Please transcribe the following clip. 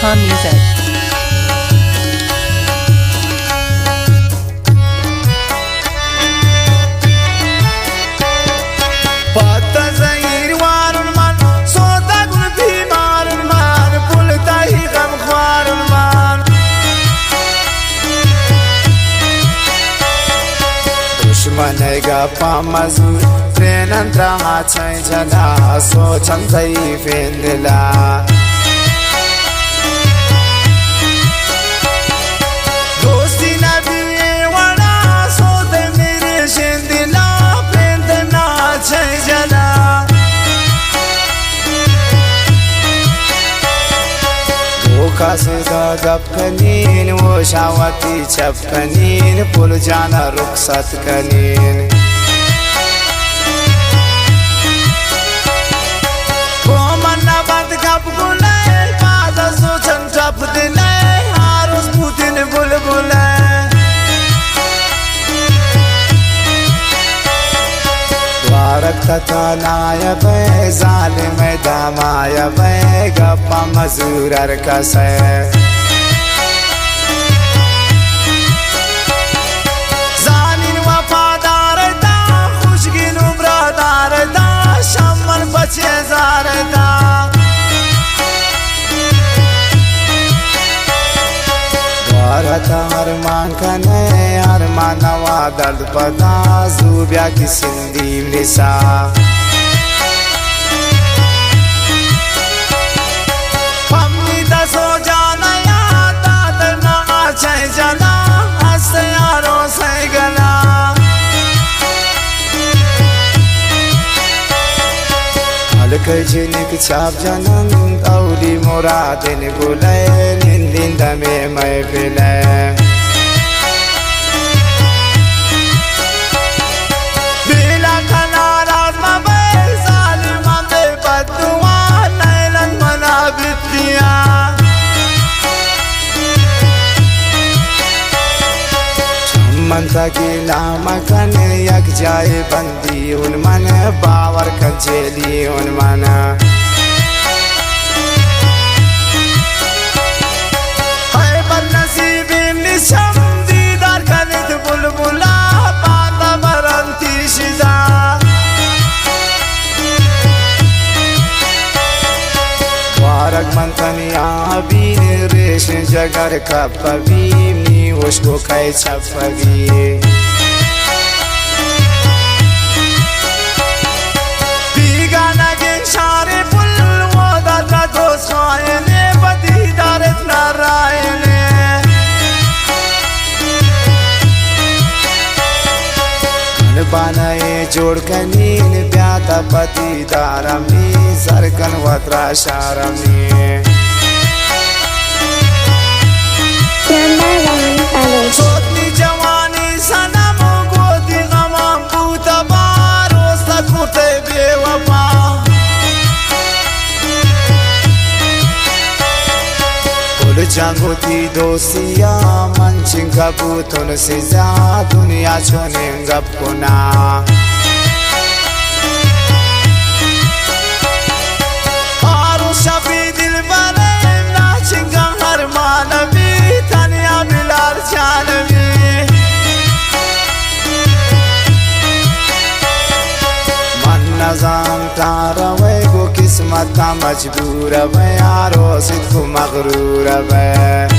Khan Music. दुश्मनेगा पामजूर प्रेनंत्रा हाचै जना सोचंदै फेंदला दोस्ती नबी वड़ा सोते मेरे शेंदिला फेंदना छै जना धोखासेगा गपकनीन वो शावती चपकनीन पुल जाना रुखसत कनीन वो मन्ना बंद गप गुले पादा सोचन टप दिले हारुस पुतिन बुलबुले वारक तनाय बे जालिम दामाय बे गप्पा मजूरर कसे जानिन वफादार दा खुशगिन उम्रदार दा शमन बचे जार दा वारत अरमान कने अरमान नवा दर्द पता ज़ूबिया की सिंधी निसा पम्मी दसो जाना या दादर ना आचे जना हंसे यारों से गला हल्क जिनिक चाप जनन औली मुरादिन गुले निंदिन दमे मैं बिले बिला कनारात मबे जालिमा बे बदुआ नैलन मना बितिया मंता की नाम कने यक जाए बंदी उन मन बावर कंचेली उन मन है बदनसीबी निशम दीदार कनित बुलबुला पाता बरंती शिदा वारक मंतनिया बीन रेश जगर कपवी उसको खाए छपगी पीगा नगे सारे पुल वो दादा दोस्त ने बदी दारत नारायणे मन बनाए जोड़ कनीन ब्याता पति दारमी सरकन वत्रा शारमी सोतनी जवानी सनम गोदी गमाम बूता बारो सकुटे बेवफा पुल जागोती दोसिया मंचिंग कबूतन से जा दुनिया छोने गप कुना आरो शफी दिल बने नाचिंगा हर मानवी तनिया बिलार जानवी मन नजाम तारवे गो किस्मत का मजबूर वे यारो सिद्ध मगरूर वे